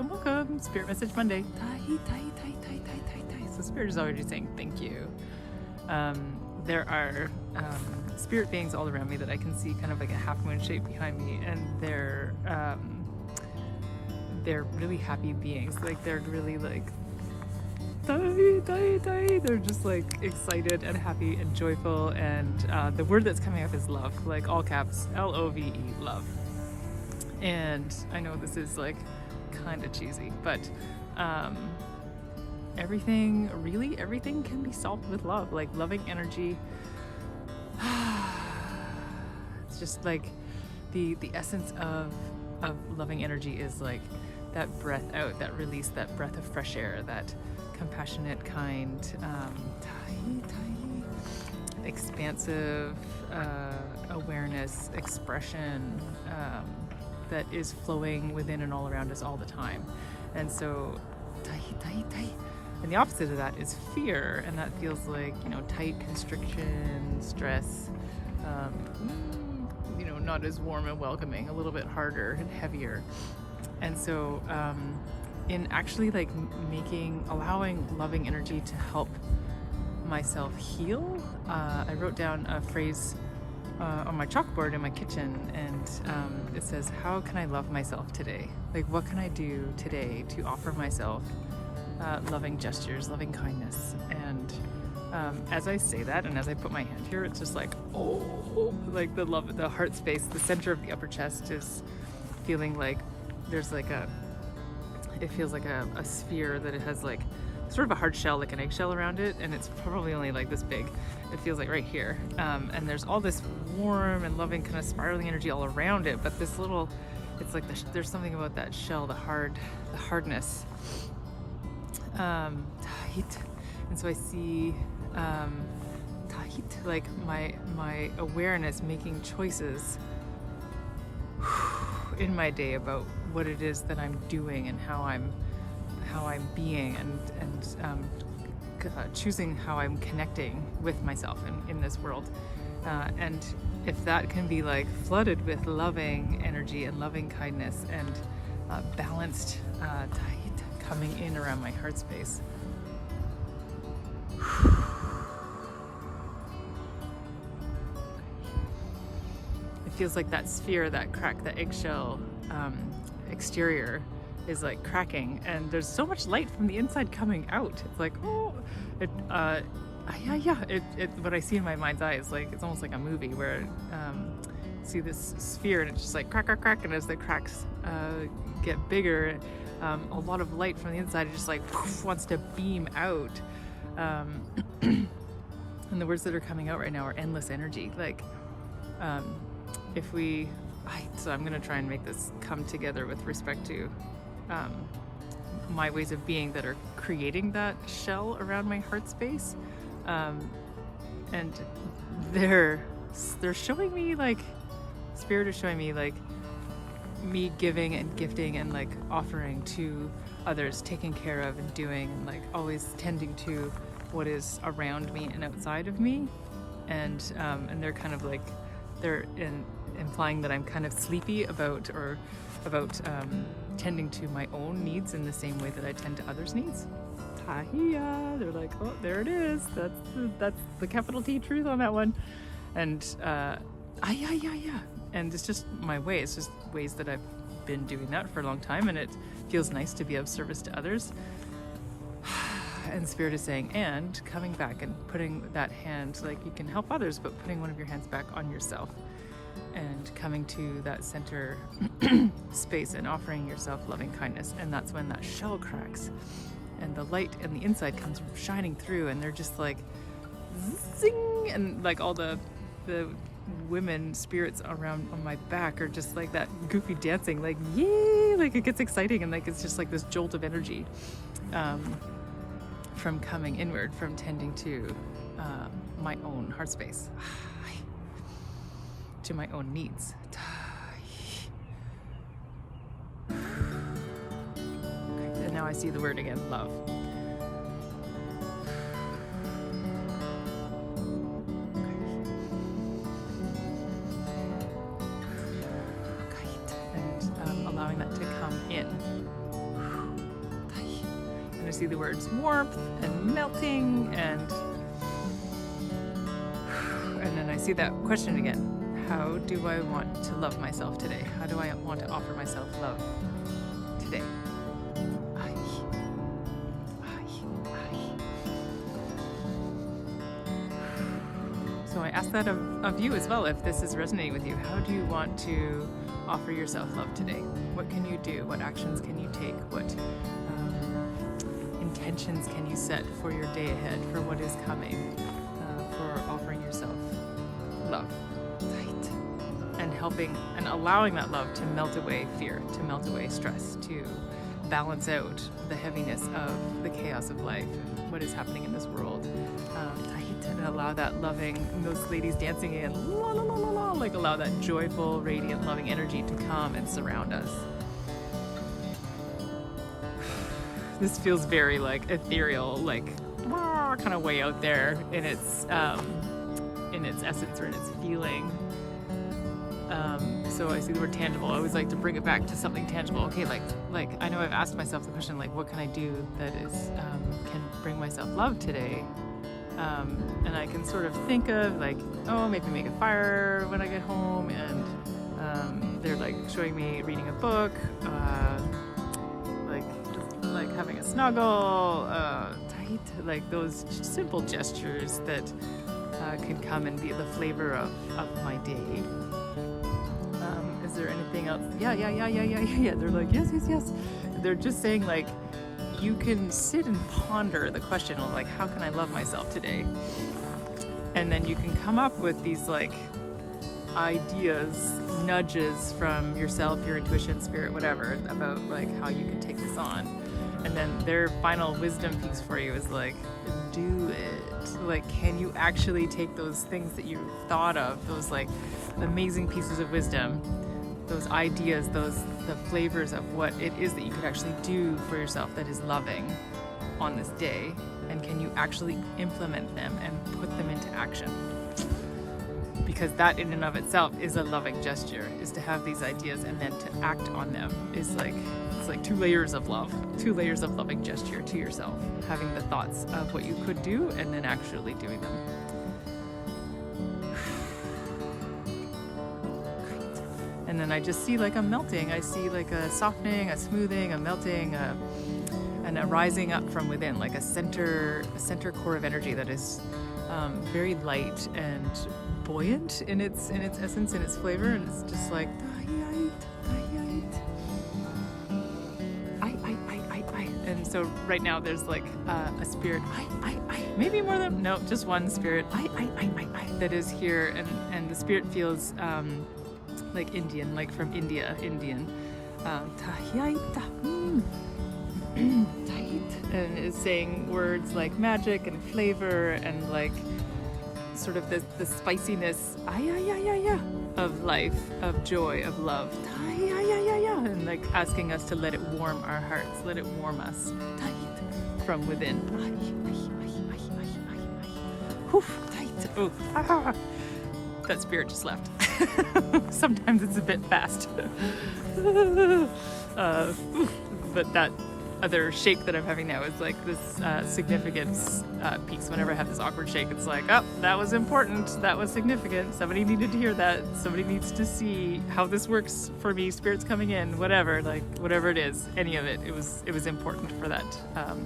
welcome. Spirit Message Monday. Tai, tai, tai, tai, tai, tai, tai. So Spirit is already saying thank you. There are spirit beings all around me that I can see kind of like a half moon shape behind me, and they're really happy beings. Like they're really like they're just like excited and happy and joyful, and the word that's coming up is love, like all caps, LOVE, love. And I know this is like kind of cheesy, but everything can be solved with love, like loving energy. It's just like the essence of loving energy is like that breath out, that release, that breath of fresh air, that compassionate, kind, expansive awareness, expression that is flowing within and all around us all the time. And so, and the opposite of that is fear, and that feels like, tight, constriction, stress, not as warm and welcoming, a little bit harder and heavier. And so, in actually like allowing loving energy to help myself heal, I wrote down a phrase on my chalkboard in my kitchen, and it says, how can I love myself today? Like, what can I do today to offer myself loving gestures, loving kindness? And as I say that, and as I put my hand here, it's just like, like the love, the heart space, the center of the upper chest is feeling like there's like it feels like a sphere that it has like sort of a hard shell, like an eggshell around it, and it's probably only like this big. It feels like right here, and there's all this warm and loving kind of spiraling energy all around it, but this little, it's like there's something about that shell, the hardness, tahit. And so I see tahit, like my awareness making choices in my day about what it is that I'm doing and how I'm being, and choosing how I'm connecting with myself in this world. And if that can be like flooded with loving energy and loving kindness and balanced tahit coming in around my heart space. It feels like that sphere, that crack, that eggshell exterior is like cracking, and there's so much light from the inside coming out. It's like, what I see in my mind's eye is like, it's almost like a movie where see this sphere and it's just like crack, crack, crack, and as the cracks get bigger, a lot of light from the inside, it just like wants to beam out. And the words that are coming out right now are endless energy. Like, so I'm going to try and make this come together with respect to my ways of being that are creating that shell around my heart space. And they're showing me, like, Spirit is showing me like me giving and gifting and like offering to others, taking care of and doing, and like always tending to what is around me and outside of me. And they're kind of like, they're implying that I'm kind of sleepy about tending to my own needs in the same way that I tend to others' needs. Tahia, they're like, oh, there it is. That's the capital T truth on that one. And and it's just my way. It's just ways that I've been doing that for a long time, and it feels nice to be of service to others. And Spirit is saying, and coming back and putting that hand, like you can help others, but putting one of your hands back on yourself and coming to that center space and offering yourself loving kindness. And that's when that shell cracks and the light and the inside comes shining through, and they're just like zing, and like all the women spirits around on my back are just like that goofy dancing, like yay, like it gets exciting, and like it's just like this jolt of energy from coming inward, from tending to my own heart space, to my own needs. And now I see the word again, love. And allowing that to come in. I see the words warmth and melting, and then I see that question again. How do I want to love myself today? How do I want to offer myself love today? So I ask that of you as well, if this is resonating with you. How do you want to offer yourself love today? What can you do? What actions can you take? What intentions can you set for your day ahead, for what is coming, for offering yourself love? And helping and allowing that love to melt away fear, to melt away stress, to balance out the heaviness of the chaos of life and what is happening in this world. And allow that loving, those ladies dancing in, la la la la la, like allow that joyful, radiant, loving energy to come and surround us. This feels very like ethereal, like kind of way out there in its essence or in its feeling. So I see the word tangible. I always like to bring it back to something tangible. Okay, like I know I've asked myself the question, like, what can I do that is can bring myself love today? And I can sort of think of like, oh, maybe make a fire when I get home, and they're like showing me reading a book, like having a snuggle, like those simple gestures that can come and be the flavor of my day. Is there anything else? Yeah. They're like, yes. They're just saying like, you can sit and ponder the question of like, how can I love myself today? And then you can come up with these like ideas, nudges from yourself, your intuition, spirit, whatever, about like how you can take this on. And then their final wisdom piece for you is like, do it. Like, can you actually take those things that you've thought of, those like amazing pieces of wisdom, those ideas, the flavors of what it is that you could actually do for yourself that is loving on this day, and can you actually implement them and put them into action? Because that in and of itself is a loving gesture, is to have these ideas and then to act on them is like, it's like 2 layers of love, 2 layers of loving gesture to yourself, having the thoughts of what you could do and then actually doing them. And then I just see like a melting. I see like a softening, a smoothing, a melting, and a rising up from within, like a center core of energy that is very light and buoyant in its essence, in its flavor, and it's just like and so right now there's like a spirit, maybe more than, no, just one spirit, that is here, and the spirit feels like Indian, like from Indian, and is saying words like magic and flavor and like sort of the spiciness of life, of joy, of love, and like asking us to let it warm our hearts, let it warm us from within. That spirit just left. Sometimes it's a bit fast. But that other shake that I'm having now is like this significance piece. Whenever I have this awkward shake, it's like, oh, that was important, that was significant, somebody needed to hear that, somebody needs to see how this works for me, spirit's coming in, whatever, like whatever it is, any of it, it was important for that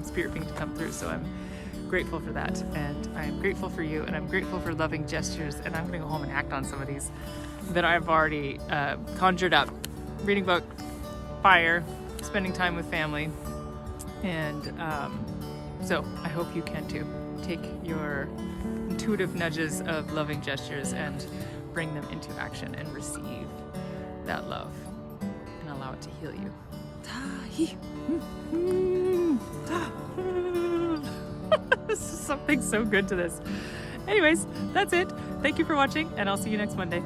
spirit being to come through. So I'm grateful for that, and I'm grateful for you, and I'm grateful for loving gestures, and I'm gonna go home and act on some of these that I've already conjured up. Reading book, fire, spending time with family, and so I hope you can too. Take your intuitive nudges of loving gestures and bring them into action and receive that love and allow it to heal you. This is something so good to this. Anyways, that's it. Thank you for watching, and I'll see you next Monday.